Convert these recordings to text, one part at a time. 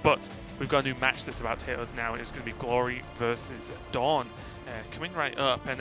But we've got a new match that's about to hit us now, and it's going to be Glory versus DawN. Coming right up, and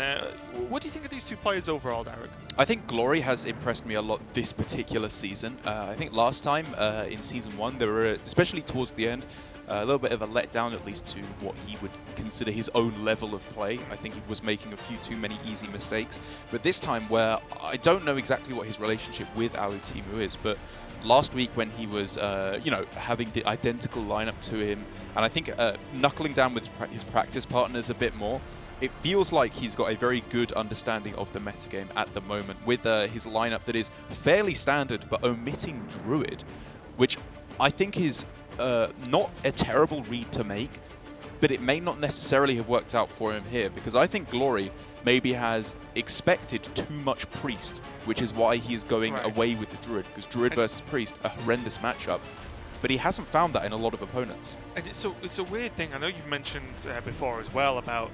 what do you think of these two players overall, Derek? I think Glory has impressed me a lot this particular season. I think last time in Season 1, there were, especially towards the end, a little bit of a letdown, at least to what he would consider his own level of play. I think he was making a few too many easy mistakes. But this time, where I don't know exactly what his relationship with Ali Timu is, but last week when he was, having the identical lineup to him, and I think knuckling down with his practice partners a bit more, it feels like he's got a very good understanding of the metagame at the moment with his lineup that is fairly standard but omitting Druid, which I think is not a terrible read to make, but it may not necessarily have worked out for him here, because I think Glory maybe has expected too much Priest, which is why he is going away with the Druid, because Druid versus Priest, a horrendous matchup. But he hasn't found that in a lot of opponents. And it's a weird thing. I know you've mentioned before as well about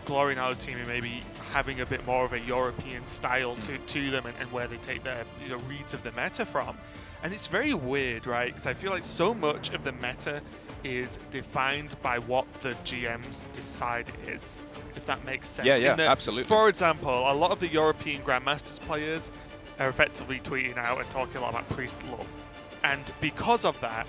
Glory and Team maybe having a bit more of a European style to them, and where they take their reads of the meta from. And it's very weird, right? Because I feel like so much of the meta is defined by what the GMs decide it is, if that makes sense. Yeah, absolutely. For example, a lot of the European Grandmasters players are effectively tweeting out and talking a lot about Priest lore. And because of that,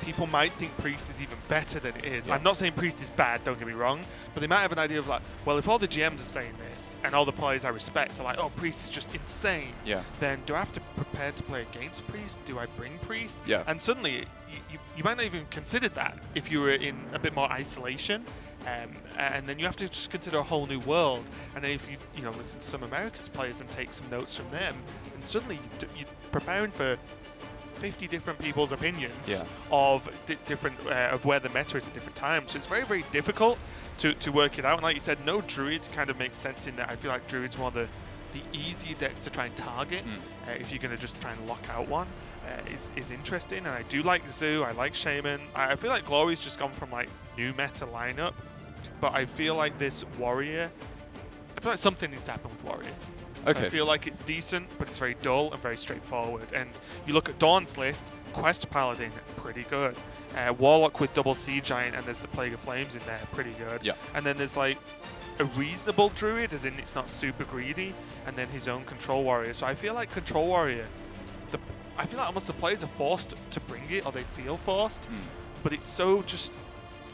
people might think Priest is even better than it is. Yeah. I'm not saying Priest is bad, don't get me wrong, but they might have an idea of like, well, if all the GMs are saying this, and all the players I respect are like, oh, Priest is just insane, then do I have to prepare to play against Priest? Do I bring Priest? Yeah. And suddenly, you might not even consider that if you were in a bit more isolation. And then you have to just consider a whole new world. And then if you listen to some Americas players and take some notes from them, and suddenly you're preparing for 50 different people's opinions of different of where the meta is at different times. So it's very, very difficult to work it out. And like you said, no Druid kind of makes sense in that. I feel like Druid's one of the easier decks to try and target if you're going to just try and lock out one. Is interesting. And I do like Zoo. I like Shaman. I feel like Glory's just gone from like new meta lineup, but I feel like this Warrior, I feel like something needs to happen with Warrior. Okay. So I feel like it's decent, but it's very dull and very straightforward. And you look at DawN's list, Quest Paladin, pretty good. Warlock with double Sea Giant, and there's the Plague of Flames in there, pretty good. Yeah. And then there's like a reasonable Druid, as in it's not super greedy, and then his own Control Warrior. So I feel like Control Warrior, I feel like almost the players are forced to bring it, or they feel forced, but it's so just,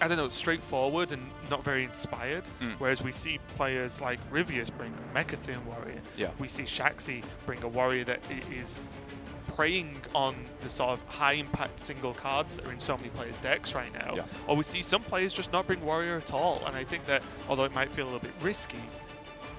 I don't know, straightforward and not very inspired. Whereas we see players like Rivius bring Mechathune Warrior. Yeah. We see Shaxi bring a warrior that is preying on the sort of high impact single cards that are in so many players' decks right now. Yeah. Or we see some players just not bring warrior at all. And I think that, although it might feel a little bit risky,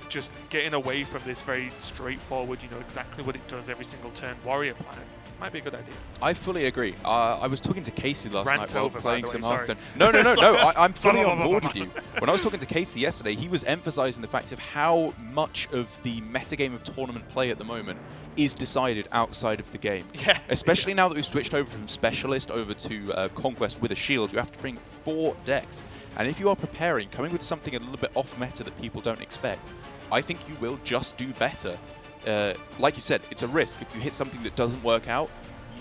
just getting away from this very straightforward, exactly what it does every single turn warrior plan might be a good idea. I fully agree. I was talking to Casey last night while playing some Hearthstone. No. I'm fully on board with you. When I was talking to Casey yesterday, he was emphasizing the fact of how much of the metagame of tournament play at the moment is decided outside of the game. Yeah. Especially now that we've switched over from Specialist over to Conquest with a shield, you have to bring 4 decks. And if you are preparing, coming with something a little bit off meta that people don't expect, I think you will just do better. Like you said, it's a risk. If you hit something that doesn't work out,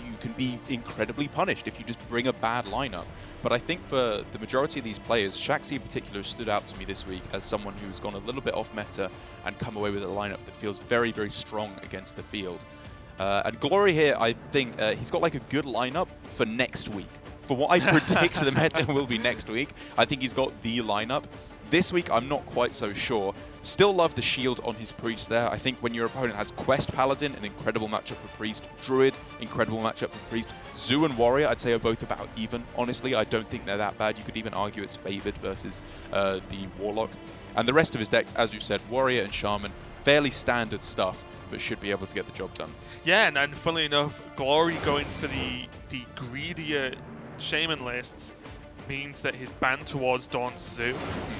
you can be incredibly punished if you just bring a bad lineup. But I think for the majority of these players, Shaxi in particular stood out to me this week as someone who's gone a little bit off meta and come away with a lineup that feels very, very strong against the field. And Glory here, I think he's got like a good lineup for next week. For what I predict the meta will be next week, I think he's got the lineup. This week, I'm not quite so sure. Still love the shield on his Priest there. I think when your opponent has Quest Paladin, an incredible matchup for Priest. Druid, incredible matchup for Priest. Zoo and Warrior, I'd say are both about even. Honestly, I don't think they're that bad. You could even argue it's favored versus the Warlock. And the rest of his decks, as you said, Warrior and Shaman, fairly standard stuff, but should be able to get the job done. Yeah, and funnily enough, Glory going for the greedier Shaman lists means that his ban towards DawN's Zoo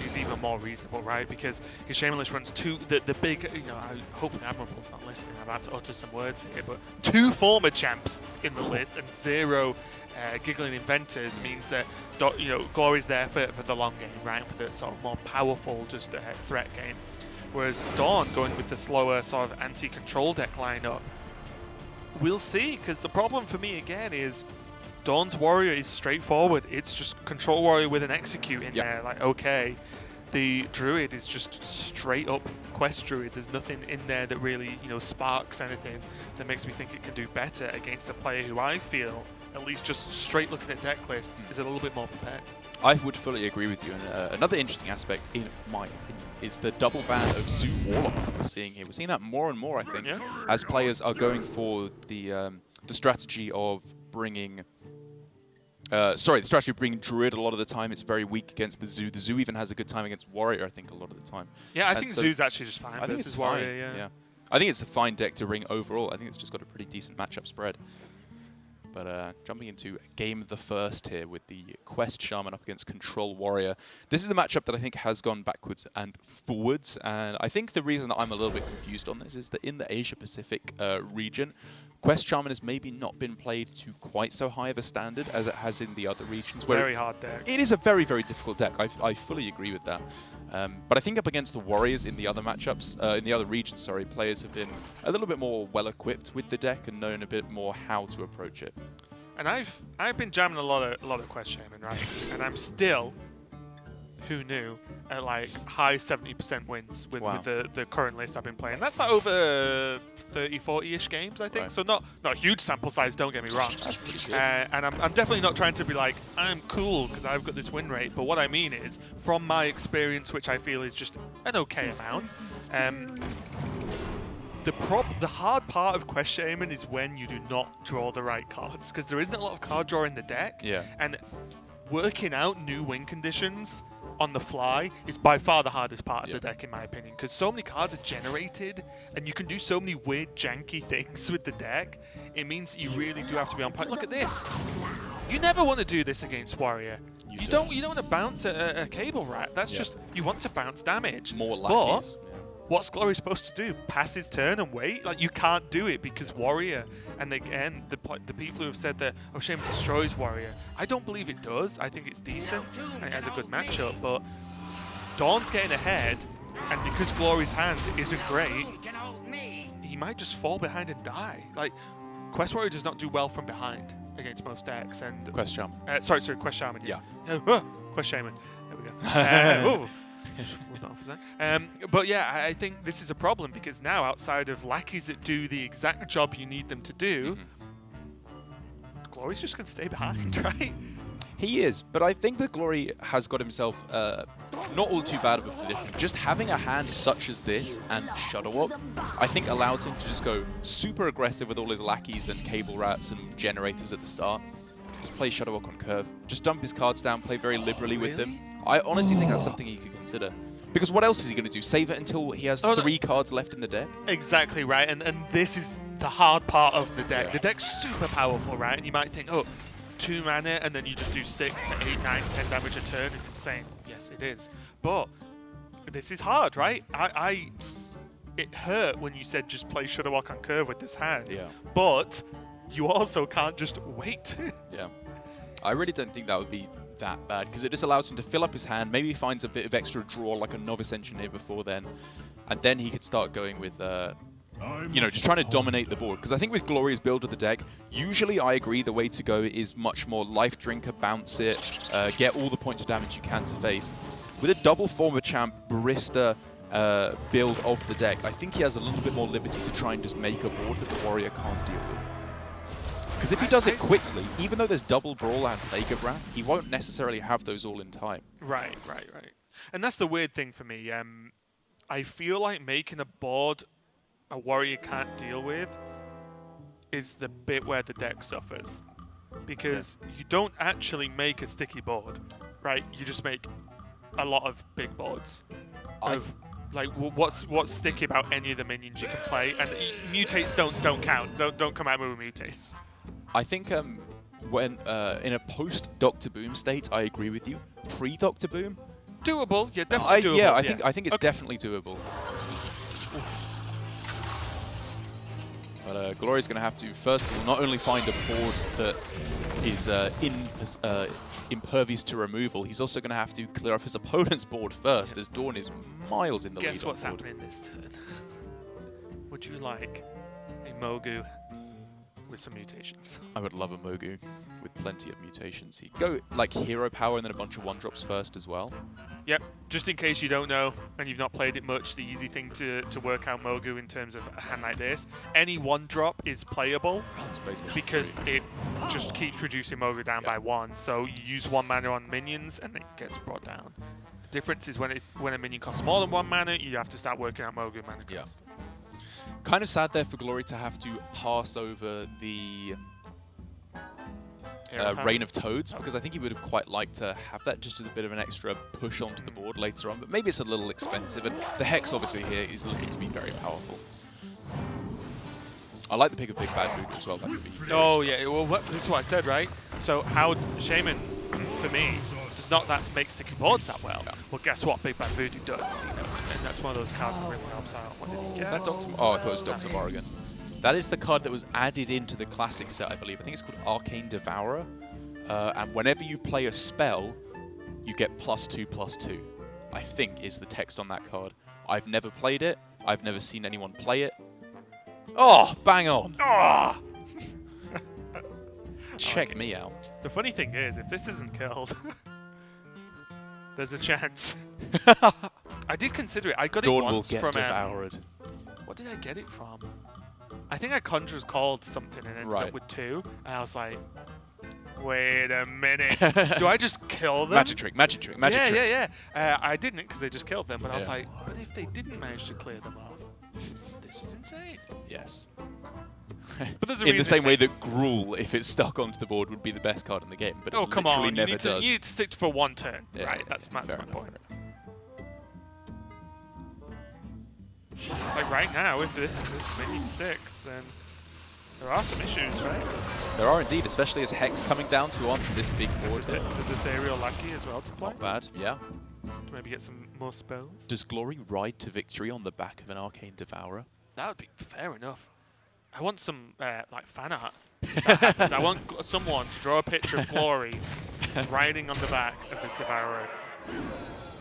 is even more reasonable, right? Because his Shaman list runs the big, hopefully Admirable's not listening, I'm about to utter some words here, but 2 former champs in the list and 0 Giggling Inventors means that, Glory's there for the long game, right? For the sort of more powerful, just threat game. Whereas DawN going with the slower sort of anti-control deck lineup, we'll see, because the problem for me again is DawN's warrior is straightforward. It's just control warrior with an execute in there. Like, okay. The druid is just straight up quest druid. There's nothing in there that really, sparks anything that makes me think it can do better against a player who I feel, at least just straight looking at deck lists, is a little bit more prepared. I would fully agree with you. And another interesting aspect, in my opinion, is the double ban of Zoo Warlock we're seeing here. We're seeing that more and more, I think, as players are going for the strategy of bringing... the strategy of bringing Druid a lot of the time. It's very weak against the Zoo. The Zoo even has a good time against Warrior, I think, a lot of the time. Yeah, I think Zoo's actually just fine versus Warrior, yeah. I think it's a fine deck to ring overall. I think it's just got a pretty decent matchup spread. But jumping into game the first here with the Quest Shaman up against Control Warrior. This is a matchup that I think has gone backwards and forwards. And I think the reason that I'm a little bit confused on this is that in the Asia-Pacific region, Quest Shaman has maybe not been played to quite so high of a standard as it has in the other regions. Very hard deck. It is a very, very difficult deck. I fully agree with that. But I think up against the Warriors in the other matchups, in the other regions, players have been a little bit more well-equipped with the deck and known a bit more how to approach it. And I've been jamming a lot of Quest Shaman, right? And I'm still, who knew, at like high 70% wins with the current list I've been playing. That's like over 30, 40-ish games, I think. Right. So not a huge sample size, don't get me wrong. That's pretty good. And I'm definitely not trying to be like, I'm cool because I've got this win rate. But what I mean is, from my experience, which I feel is just an okay amount, the hard part of Quest Shaman is when you do not draw the right cards, because there isn't a lot of card draw in the deck. Yeah. And working out new win conditions on the fly is by far the hardest part of the deck, in my opinion, because so many cards are generated and you can do so many weird janky things with the deck. It means you really do have to be on point. Look at this. You never want to do this against Warrior. You don't want to bounce a Cable Rat. That's just, you want to bounce damage. More lackeys. What's Glory supposed to do? Pass his turn and wait? Like, you can't do it because Warrior, and again, the people who have said that, oh, Shaman destroys Warrior, I don't believe it does. I think it's decent and it has a good matchup, but DawN's getting ahead, and because Glory's hand isn't great, he might just fall behind and die. Like, Quest Warrior does not do well from behind against most decks, and... Quest Shaman. Sorry, Quest Shaman, yeah. Quest Shaman. There we go. But yeah, I think this is a problem because now, outside of lackeys that do the exact job you need them to do, Glory's just going to stay behind, right? He is, but I think that Glory has got himself not all too bad of a position. Just having a hand such as this and Shudderwock, I think allows him to just go super aggressive with all his lackeys and Cable Rats and generators at the start. Just play Shudderwock on curve. Just dump his cards down, play very liberally with them. I honestly think that's something he could consider. Because what else is he going to do? Save it until he has 3 cards left in the deck? Exactly right, and this is the hard part of the deck. The deck's super powerful, right? And you might think, oh, 2 mana, and then you just do 6 to 8, 9, 10 damage a turn is insane. Yes, it is. But this is hard, right? It hurt when you said just play Shudderwock on curve with this hand. Yeah. But you also can't just wait. Yeah. I really don't think that would be that bad, because it just allows him to fill up his hand, maybe finds a bit of extra draw like a Novice Engineer before then, and then he could start going with, just trying to dominate the board. Because I think with Glory's build of the deck, usually I agree the way to go is much more Life Drinker, bounce it, get all the points of damage you can to face. With a double Former Champ Barista build of the deck, I think he has a little bit more liberty to try and just make a board that the Warrior can't deal with. Because if he does it quickly, even though there's double Brawl and Plague of Wrath, he won't necessarily have those all in time. Right. And that's the weird thing for me. I feel like making a board a Warrior can't deal with is the bit where the deck suffers. Because you don't actually make a sticky board, right? You just make a lot of big boards. Like, what's sticky about any of the minions you can play? And mutates don't count. Don't come at me with mutates. I think when in a post-Dr. Boom state, I agree with you. Pre-Dr. Boom? Doable, yeah, definitely doable. Yeah, I think it's definitely doable. But Glory's going to have to, first of all, not only find a board that is impervious to removal, he's also going to have to clear off his opponent's board first, as DawN is miles in the lead. Guess what's happening this turn? Would you like a Mogu with some mutations? I would love a Mogu. with plenty of mutations. You go like hero power and then a bunch of 1-drops first as well. Yep, just in case you don't know and you've not played it much, the easy thing to work out Mogu in terms of a hand like this, any 1-drop is playable because it just keeps reducing Mogu down by 1. So you use 1 mana on minions and it gets brought down. The difference is when a minion costs more than 1 mana, you have to start working out Mogu mana cost. Kind of sad there for Glory to have to pass over the Reign of Toads, because I think he would have quite liked to have that just as a bit of an extra push onto the board later on, but maybe it's a little expensive, and the Hex obviously here is looking to be very powerful. I like the pick of Big Bad Voodoo as well. That could be yeah, well, this is what I said, right? So how Shaman, for me, does not that make sticky boards that well. Yeah. Well, guess what? Big Bad Voodoo does, you know, and that's one of those cards that really helps out. What did he get? Is that Dr. Oh, I thought it was Dr. Morrigan. That is the card that was added into the classic set, I believe. I think it's called Arcane Devourer. And whenever you play a spell, you get +2/+2, I think is the text on that card. I've never played it. I've never seen anyone play it. Oh, bang on. Oh! Check me out. The funny thing is, if this isn't killed, there's a chance. I did consider it. I got DawN it once will get from... devoured. What did I get it from? I think I Conjurer's Called something and ended up with 2. And I was like, wait a minute. Do I just kill them? Magic trick, magic trick, magic trick. Yeah. I didn't because they just killed them. But I was like, what if they didn't manage to clear them off? This is insane. Yes. But there's a in the same way that Gruul, if it's stuck onto the board, would be the best card in the game. But oh, come on. You never need to stick for 1 turn. Yeah, right, that's my point. Like right now, if this minion sticks, then there are some issues, right? There are indeed, especially as Hex coming down to answer this big board. There's Ethereal Lucky as well to play. Not bad, yeah. To maybe get some more spells. Does Glory ride to victory on the back of an Arcane Devourer? That would be fair enough. I want some like fan art. If that happens. I want someone to draw a picture of Glory riding on the back of this Devourer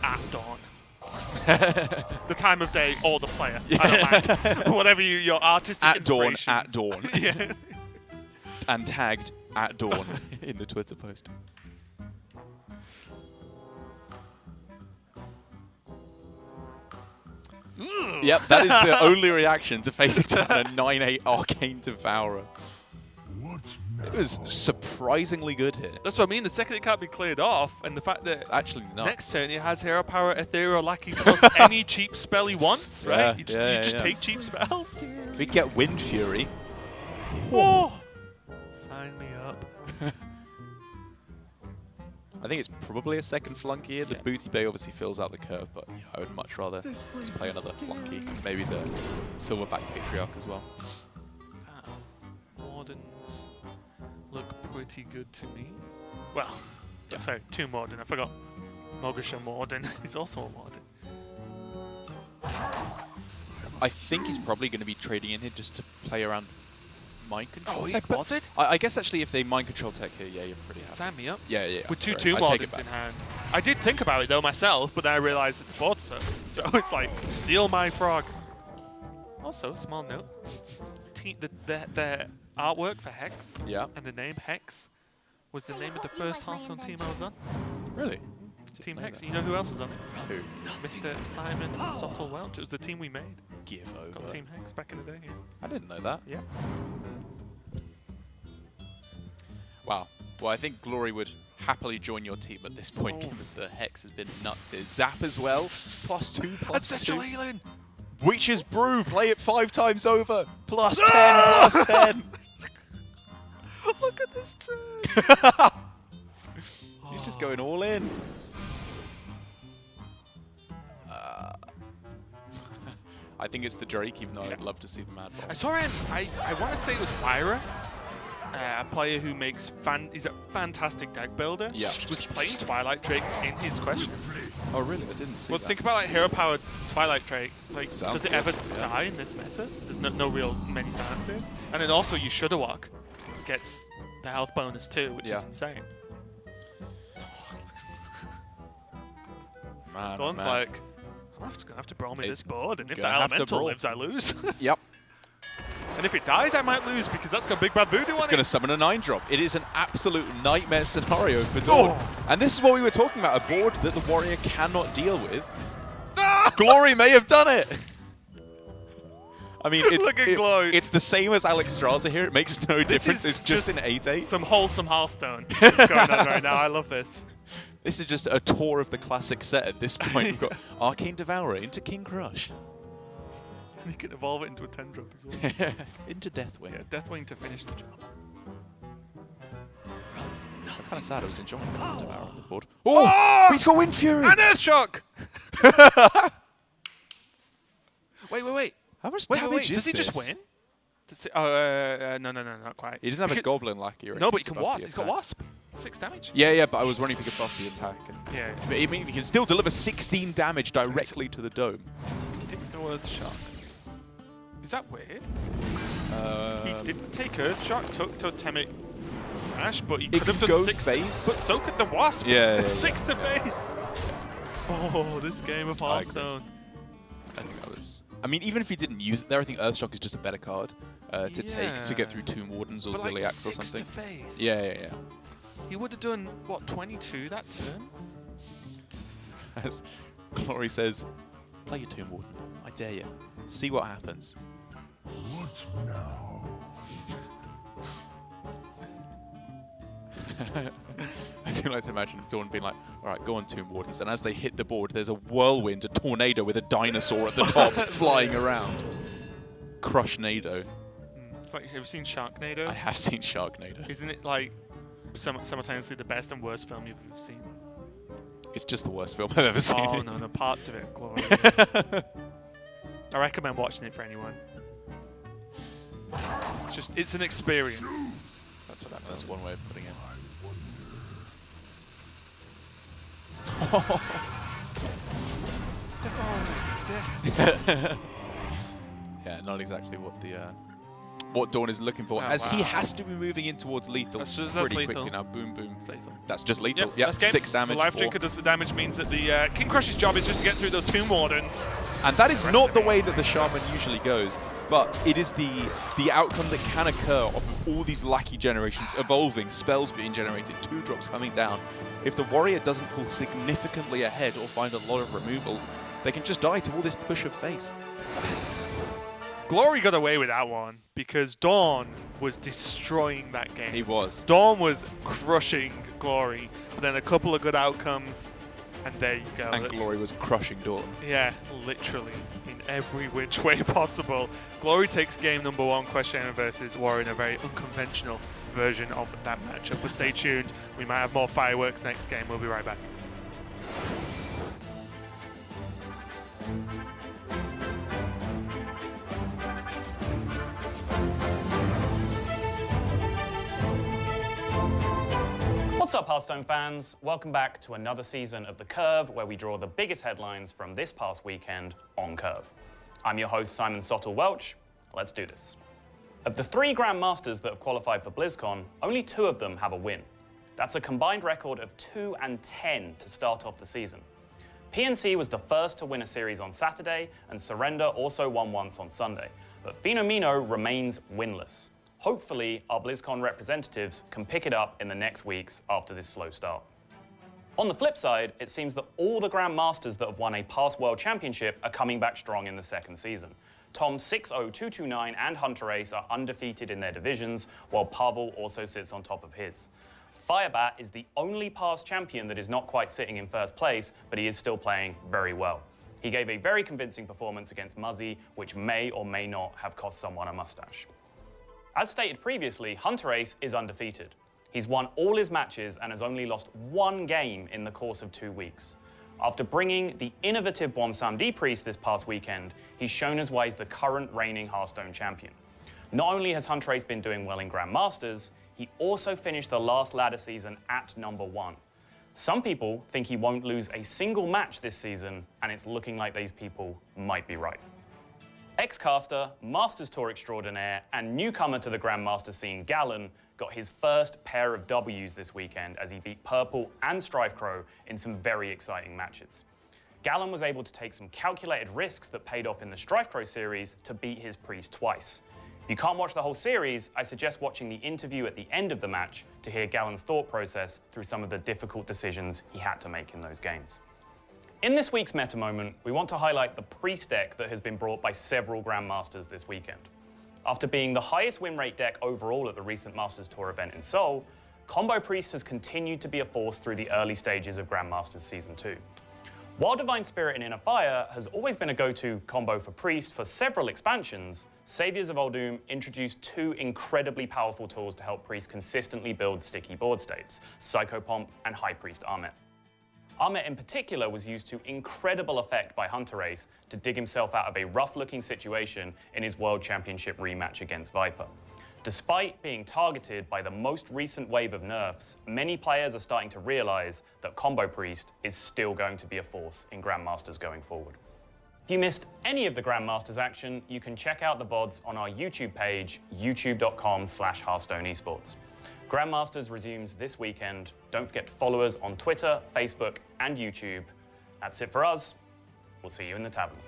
at DawN. The time of day or the player. I don't mind. Whatever your artistic inspirations. At DawN. Yeah. And tagged at DawN in the Twitter post. Ooh. Yep, that is the only reaction to facing down a 9/8 Arcane Devourer. It was surprisingly good here. That's what I mean. The second it can't be cleared off, and the fact that it's actually not. Next turn it has Hero Power, Ethereal Lackey plus any cheap spell he wants, right? Yeah, you just take cheap spells. If we get Wind Fury. Oh, sign me up. I think it's probably a second flunky here. The Booty Bay obviously fills out the curve, but yeah, I would much rather just play another flunky. Maybe the Silverback Patriarch as well. Wardens look pretty good to me. Well, sorry, 2 Morden. I forgot. Mogasha Morden is also a Morden. I think he's probably going to be trading in here just to play around Mind Control he tech. bothered? I guess actually if they Mind Control tech here, yeah, you're pretty happy. Sign me up. Yeah. With 2 Mordens in hand. I did think about it though myself, but then I realised that the board sucks. So it's like, steal my frog. Also, small note. The artwork for Hex and the name Hex was the name of the first Hearthstone team I was on. Really? Team Hex. You know who else was on it? Who? Mr. Simon Sottle Welch. It was the team we made. Give over. Got Team Hex back in the day. Yeah. I didn't know that. Yeah. Wow. Well, I think Glory would happily join your team at this point, given the Hex has been nuts here. Zap as well. +2/+2. Ancestral Healing! Witch's Brew, play it 5 times over. +10, +10. Look at this turn. He's just going all in. I think it's the Drake, even though I'd love to see the Mad Ball. I saw him, I want to say it was Wyra, a player who makes he's a fantastic deck builder. Yeah. Was playing Twilight Drakes in his question. Oh really? I didn't see Well, that. think about like Hero Powered Twilight Drake. Like, Sounds does it ever die in this meta? There's no real many stances. And then also you Shudderwalk gets the health bonus too, which is insane. Man, DawN's like, I'm gonna have to brawl me this board, and if the gonna have to elemental brawl. lives, I lose. Yep. And if it dies, I might lose because that's got Big Bad Voodoo on it. It's going to summon a 9-drop. It is an absolute nightmare scenario for DawN. And this is what we were talking about, a board that the Warrior cannot deal with. Glory may have done it. I mean, it's the same as Alex Straza here. It makes no difference. It's just an 8-8. Some wholesome Hearthstone is going on right now. I love this. This is just a tour of the classic set at this point. We've got Arcane Devourer into King Crush. You can evolve it into a 10-drop as well. Into Deathwing. Yeah, Deathwing to finish the job. I'm kind of sad I was enjoying Arcane Devourer on the board. Oh! He's got Wind Fury! And Earth Shock! Wait. How much damage is Does he this? just win? No, not quite. He doesn't have a Goblin Lackey. No, but he can Wasp. He's got Wasp. 6 damage. Yeah, but I was wondering if he could buff the attack. Yeah. But I mean, he can still deliver 16 damage directly to the dome. He didn't go Earth Shock. Is that weird? He didn't take Earth Shock, took Totemic Smash, but he could have done 6 face. But so could the Wasp. Yeah. 6 to face. Oh, this game of Hearthstone. I think that was... I mean, even if he didn't use it there, I think Earthshock is just a better card to take to get through Tomb Wardens or Ziliax or something. 6 to face. Yeah. He would have done, what, 22 that turn? As Glory says, play your Tomb Warden. I dare you. See what happens. What now? I do like to imagine DawN being like, all right, go on Tomb Wardens. And as they hit the board, there's a whirlwind, a tornado with a dinosaur at the top flying around. Crush Nado. It's like, have you seen Sharknado? I have seen Sharknado. Isn't it like simultaneously the best and worst film you've seen? It's just the worst film I've ever seen. Oh, no, parts of it are glorious. I recommend watching it for anyone. It's an experience. That's what that means. That's one way of putting it. Yeah, not exactly what DawN is looking for, as he has to be moving in towards lethal that's pretty lethal. quickly now. Boom, boom. Lethal. That's just lethal. Yep, 6 damage. The Life Drinker does the damage, means that the King Crush's job is just to get through those Tomb Wardens. And that is not the way that the Shaman usually goes, but it is the outcome that can occur of all these Lackey generations evolving, spells being generated, 2-drops coming down. If the Warrior doesn't pull significantly ahead or find a lot of removal, they can just die to all this push of face. Glory got away with that one because DawN was destroying that game. He was. DawN was crushing Glory, but then a couple of good outcomes, and there you go. And Glory was crushing DawN. Yeah, literally, in every which way possible. Glory takes game number 1, Question versus Warrior, in a very unconventional version of that matchup. But stay tuned, we might have more fireworks next game. We'll be right back. What's up, Hearthstone fans? Welcome back to another season of The Curve, where we draw the biggest headlines from this past weekend on Curve. I'm your host, Simon Sottle-Welch. Let's do this. Of the 3 Grandmasters that have qualified for BlizzCon, only 2 of them have a win. That's a combined record of 2-10 to start off the season. PNC was the first to win a series on Saturday, and Surrender also won once on Sunday. But Fenomeno remains winless. Hopefully, our BlizzCon representatives can pick it up in the next weeks after this slow start. On the flip side, it seems that all the Grandmasters that have won a past World Championship are coming back strong in the second season. Tom 60229 and Hunter Ace are undefeated in their divisions, while Pavel also sits on top of his. Firebat is the only past champion that is not quite sitting in first place, but he is still playing very well. He gave a very convincing performance against Muzzy, which may or may not have cost someone a mustache. As stated previously, Hunter Ace is undefeated. He's won all his matches and has only lost 1 game in the course of 2 weeks. After bringing the innovative Bwonsamdi Priest this past weekend, he's shown us why he's the current reigning Hearthstone champion. Not only has Hunter Ace been doing well in Grandmasters, he also finished the last ladder season at number 1. Some people think he won't lose a single match this season, and it's looking like these people might be right. Ex-caster, Masters Tour extraordinaire, and newcomer to the Grandmaster scene, Gallon, got his first pair of Ws this weekend as he beat Purple and Strifecrow in some very exciting matches. Gallon was able to take some calculated risks that paid off in the Strifecrow series to beat his Priest twice. If you can't watch the whole series, I suggest watching the interview at the end of the match to hear Gallon's thought process through some of the difficult decisions he had to make in those games. In this week's Meta Moment, we want to highlight the Priest deck that has been brought by several Grandmasters this weekend. After being the highest win rate deck overall at the recent Masters Tour event in Seoul, Combo Priest has continued to be a force through the early stages of Grandmasters Season 2. While Divine Spirit and Inner Fire has always been a go-to combo for Priest for several expansions, Saviors of Uldum introduced two incredibly powerful tools to help Priest consistently build sticky board states, Psychopomp and High Priest Armet. Armet in particular was used to incredible effect by Hunter Ace to dig himself out of a rough-looking situation in his World Championship rematch against Viper. Despite being targeted by the most recent wave of nerfs, many players are starting to realize that Combo Priest is still going to be a force in Grandmasters going forward. If you missed any of the Grandmasters action, you can check out the VODs on our YouTube page, youtube.com/Hearthstone Esports. Grandmasters resumes this weekend. Don't forget to follow us on Twitter, Facebook, and YouTube. That's it for us. We'll see you in the tavern.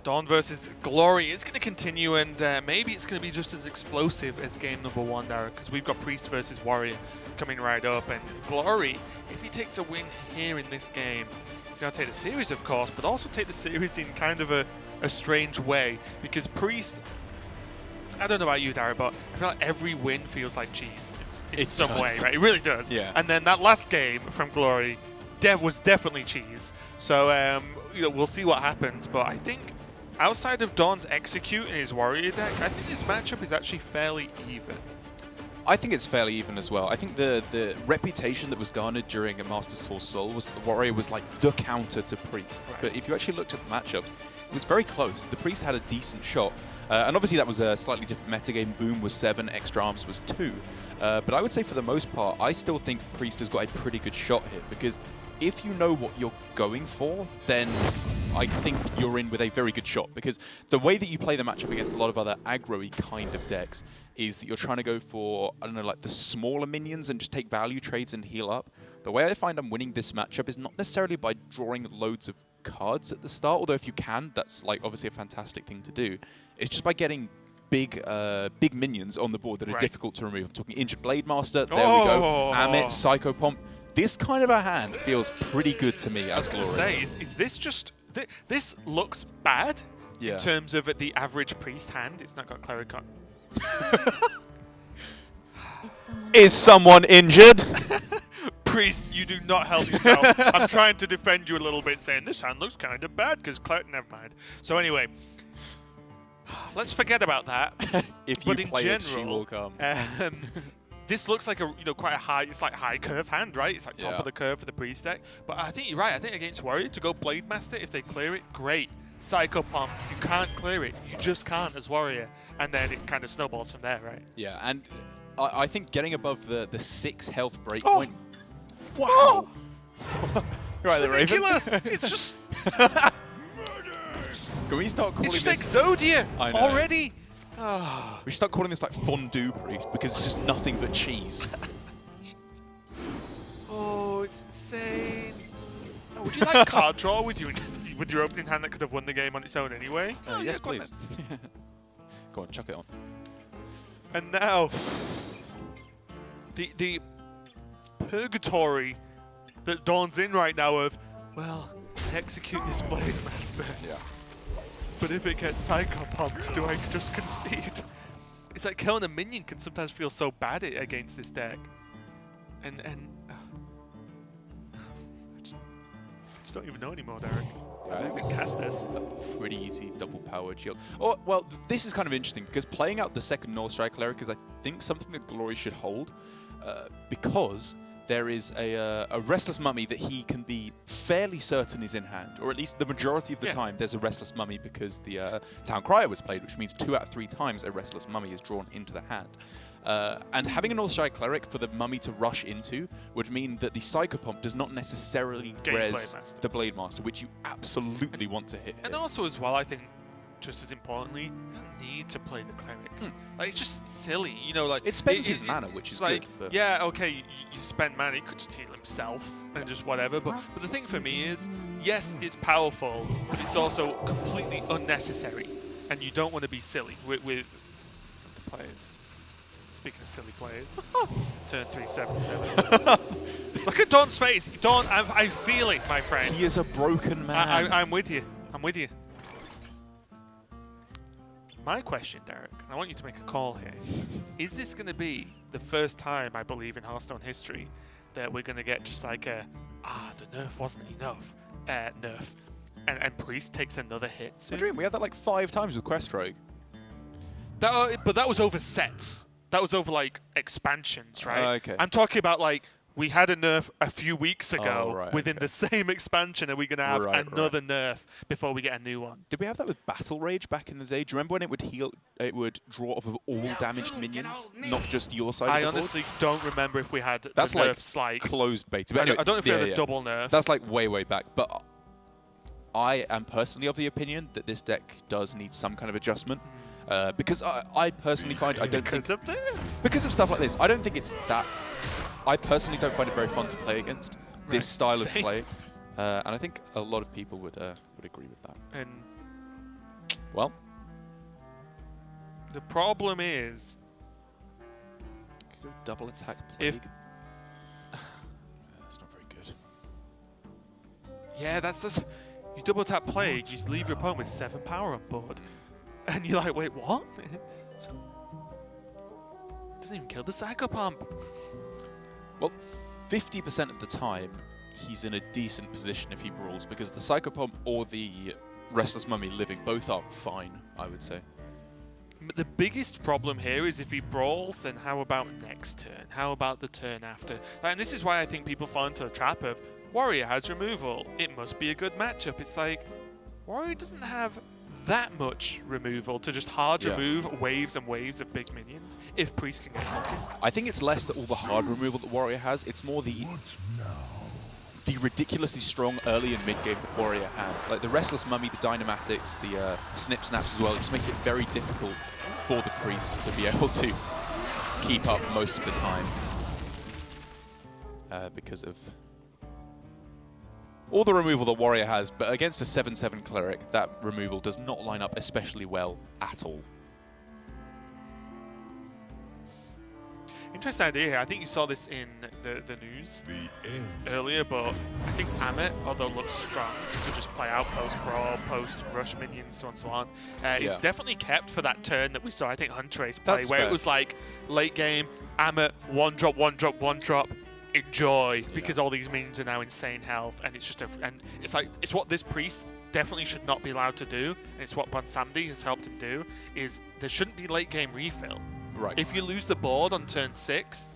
DawN versus Glory is going to continue, and maybe it's going to be just as explosive as game number 1 there, because we've got Priest versus Warrior coming right up, and Glory, if he takes a win here in this game, he's going to take the series, of course, but also take the series in kind of a strange way, because Priest, I don't know about you, Dara, but I feel like every win feels like cheese in some way, right? It really does. Yeah. And then that last game from Glory was definitely cheese. So we'll see what happens, but I think outside of DawN's Execute in his Warrior deck, I think this matchup is actually fairly even. I think it's fairly even as well. I think the reputation that was garnered during a Masters Tour Seoul was that the Warrior was like the counter to Priest. Right. But if you actually looked at the matchups, it was very close. The Priest had a decent shot. And obviously that was a slightly different metagame. Boom was 7, Extra Arms was 2. But I would say for the most part, I still think Priest has got a pretty good shot here, because if you know what you're going for, then I think you're in with a very good shot, because the way that you play the matchup against a lot of other aggro-y kind of decks is that you're trying to go for, I don't know, like the smaller minions and just take value trades and heal up. The way I find I'm winning this matchup is not necessarily by drawing loads of cards at the start, although if you can, that's like obviously a fantastic thing to do. It's just by getting big minions on the board that are difficult to remove. I'm talking Injured Blade Master, there we go, Amit, Psychopomp. This kind of a hand feels pretty good to me as Glory. I was going to say, is this just... This looks bad in terms of the average Priest hand. It's not got Cleric on. Is someone injured? Priest, you do not help yourself. I'm trying to defend you a little bit, saying this hand looks kind of bad because Cleric... Never mind. So anyway, let's forget about that. If you but in play general, it, she will come. This looks like a quite a high, it's like high curve hand, right? It's like top of the curve for the Priest deck. But I think you're right. I think against Warrior to go Blade Master, if they clear it, great. Psychopomp, you can't clear it. You just can't as Warrior, and then it kind of snowballs from there, right? Yeah, and I think getting above the 6 health breakpoint. Wow! Right, the Raven. Ridiculous! It's just. Can we start calling It's just this? Exodia I know. already. We should start calling this like Fondue Priest, because it's just nothing but cheese. Oh, it's insane. Oh, would you like card draw with your opening hand that could have won the game on its own anyway? Yes, yeah, go on please. Go on, chuck it on. And now, the purgatory that DawN's in right now of, well, execute this Blade Master. Yeah. But if it gets Psychopumped, do I just concede? It's like killing a minion can sometimes feel so bad against this deck. And I just don't even know anymore, Derek. I don't even cast this. Pretty easy double powered shield. Oh, well, this is kind of interesting because playing out the second Northstrike Cleric is, I think, something that Glory should hold because there is a Restless Mummy that he can be fairly certain is in hand, or at least the majority of the time there's a Restless Mummy because the Town Crier was played, which means 2 out of 3 times a Restless Mummy is drawn into the hand. And having a Northstrike Cleric for the Mummy to rush into would mean that the Psychopomp does not necessarily res the Blade Master, which you absolutely want to hit. And also as well, I think, just as importantly, he doesn't need to play the Cleric. Like, it's just silly, you know, like... It spends his mana, which is like, good. But yeah, okay, you spend mana, he could just heal himself and just whatever, but the thing for me is, yes, it's powerful, but it's also completely unnecessary, and you don't want to be silly with the players. Speaking of silly players, turn 377. Look at DawN's face. DawN, I feel it, my friend. he is a broken man. I'm with you. I'm with you. My question, Derek, and I want you to make a call here. Is this going to be the first time, I believe, in Hearthstone history that we're going to get just like a, the nerf wasn't enough, nerf, and Priest takes another hit soon? We had that like 5 times with Quest Rogue. But that was over sets. That was over like expansions, right? Okay. I'm talking about like we had a nerf a few weeks ago within okay. the same expansion. Are we going to have another nerf before we get a new one? Did we have that with Battle Rage back in the day? Do you remember when it would heal? It would draw off of all damaged minions, not just your side. I of the honestly board? don't remember if we had That's the nerfs like closed beta. But anyway, I don't know if we had a double nerf. That's like way back. But I am personally of the opinion that this deck does need some kind of adjustment. Because I personally find because of stuff like this, I don't think it's that. I personally don't find it very fun to play against this style of play, and I think a lot of people would agree with that. And well, the problem is double attack plague. That's not very good. Yeah, that's just you double tap plague. You leave your opponent with 7 power on board. And you're like, wait, what? So, doesn't even kill the Psychopomp. Well, 50% of the time, he's in a decent position if he brawls, because the Psychopomp or the Restless Mummy living both are fine, I would say. The biggest problem here is if he brawls, then how about next turn? How about the turn after? And this is why I think people fall into the trap of, Warrior has removal. It must be a good matchup. It's like, Warrior doesn't have that much removal to just hard remove waves and waves of big minions if Priest can get lucky. I think it's less that all the hard removal that Warrior has, it's more the ridiculously strong early and mid game that Warrior has. Like the Restless Mummy, the Dynamatics, the Snip Snaps as well, it just makes it very difficult for the Priest to be able to keep up most of the time because of all the removal that Warrior has, but against a 7/7 Cleric, that removal does not line up especially well at all. Interesting idea here. I think you saw this in the news earlier, but I think Amit, although looks strong, to just play out post-brawl, post-rush minions, so on and so on, is definitely kept for that turn that we saw, I think, Huntrace play, where it was like late game, Amit, 1-drop, 1-drop, 1-drop, enjoy, because all these minions are now insane health, and it's just and it's like it's what this Priest definitely should not be allowed to do, and it's what Bonsamdi has helped him do, is there shouldn't be late game refill. Right. If you lose the board on turn 6,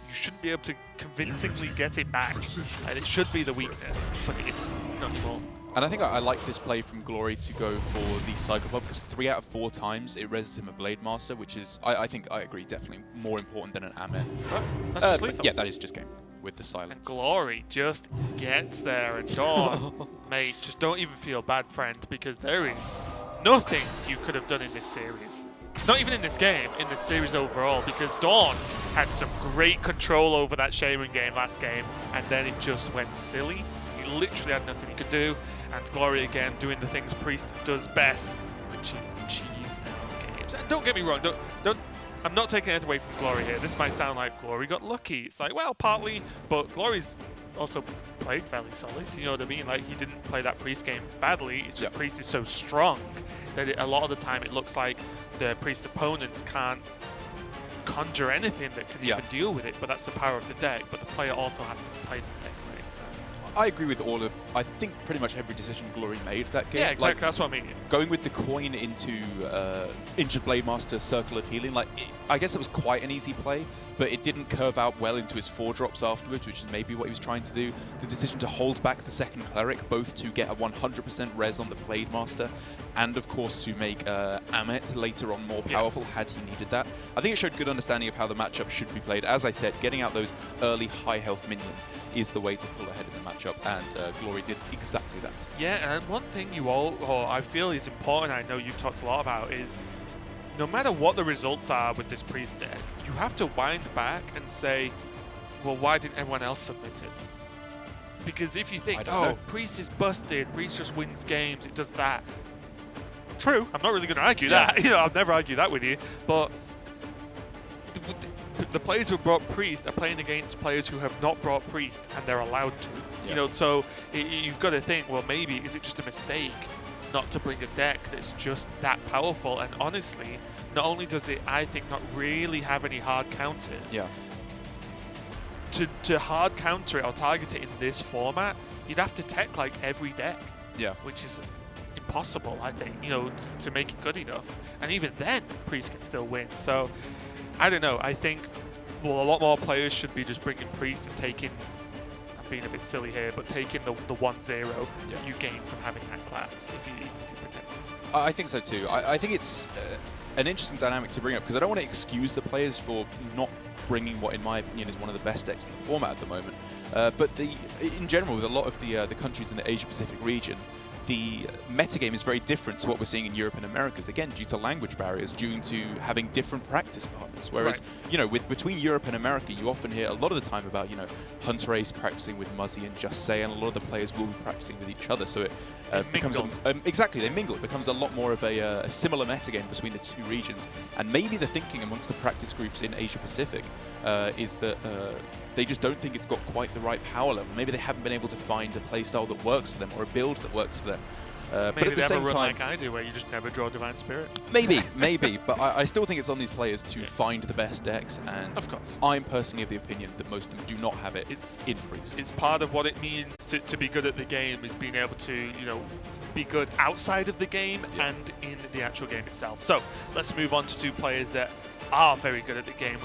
you shouldn't be able to convincingly get it back, and it should be the weakness, but it isn't, not anymore. And I think I like this play from Glory to go for the Psychopomp, because 3 out of 4 times it reses him a Blade Master, which is, I think, I agree, definitely more important than an Amet. That's just lethal. Yeah, that is just game with the silence. And Glory just gets there, and DawN, mate, just don't even feel bad, friend, because there is nothing you could have done in this series. Not even in this game, in this series overall, because DawN had some great control over that Shaman game last game, and then it just went silly. He literally had nothing he could do, and Glory again doing the things Priest does best, which is cheese out games. And don't get me wrong, I'm not taking it away from Glory here. This might sound like Glory got lucky. It's like, well, partly, but Glory's also played fairly solid. Do you know what I mean? Like, he didn't play that Priest game badly. It's just Priest is so strong that a lot of the time it looks like the Priest opponents can't conjure anything that can even deal with it, but that's the power of the deck. But the player also has to play the deck, right? So I agree with I think pretty much every decision Glory made that game. yeah, exactly. Like, that's what I mean. going with the coin into Injured Blade Master Circle of Healing, I guess it was quite an easy play, but it didn't curve out well into his 4-drops afterwards, which is maybe what he was trying to do. The decision to hold back the second Cleric, both to get a 100% res on the Blade Master, and of course to make Amet later on more powerful had he needed that. I think it showed good understanding of how the matchup should be played. As I said, getting out those early high health minions is the way to pull ahead in the matchup, and Glory did exactly that. Yeah, and one thing I feel is important, I know you've talked a lot about, is no matter what the results are with this Priest deck, you have to wind back and say, well, why didn't everyone else submit it? Because if you think, oh, Priest is busted, Priest just wins games, it does that. True, I'm not really going to argue that. I'll never argue that with you. But the players who brought Priest are playing against players who have not brought Priest, and they're allowed to. So you've got to think, well, maybe is it just a mistake not to bring a deck that's just that powerful? And honestly, not only does it, I think, not really have any hard counters. To hard counter it or target it in this format, you'd have to tech like every deck. Which is impossible, I think, to make it good enough. And even then, Priest can still win. So I don't know. I think, well, a lot more players should be just bringing Priest and taking, I'm being a bit silly here, but taking the 1-0 that you gain from having that class if you protect it. I think so too. I think it's an interesting dynamic to bring up, because I don't want to excuse the players for not bringing what, in my opinion, is one of the best decks in the format at the moment. But in general, with a lot of the countries in the Asia-Pacific region, the metagame is very different to what we're seeing in Europe and Americas, again, due to language barriers, due to having different practice partners. Whereas, between Europe and America, you often hear a lot of the time about, Hunter Ace practicing with Muzzy and Just Say, and a lot of the players will be practicing with each other. So it becomes exactly, they mingle. It becomes a lot more of a similar metagame between the two regions. And maybe the thinking amongst the practice groups in Asia Pacific is that they just don't think it's got quite the right power level. Maybe they haven't been able to find a playstyle that works for them, or a build that works for them. Maybe but at the same run time, like I do, where you just never draw Divine Spirit. Maybe, but I still think it's on these players to find the best decks, and of course, I'm personally of the opinion that most of them do not have it in Priest. It's part of what it means to be good at the game, is being able to, be good outside of the game and in the actual game itself. So let's move on to two players that are very good at the game. We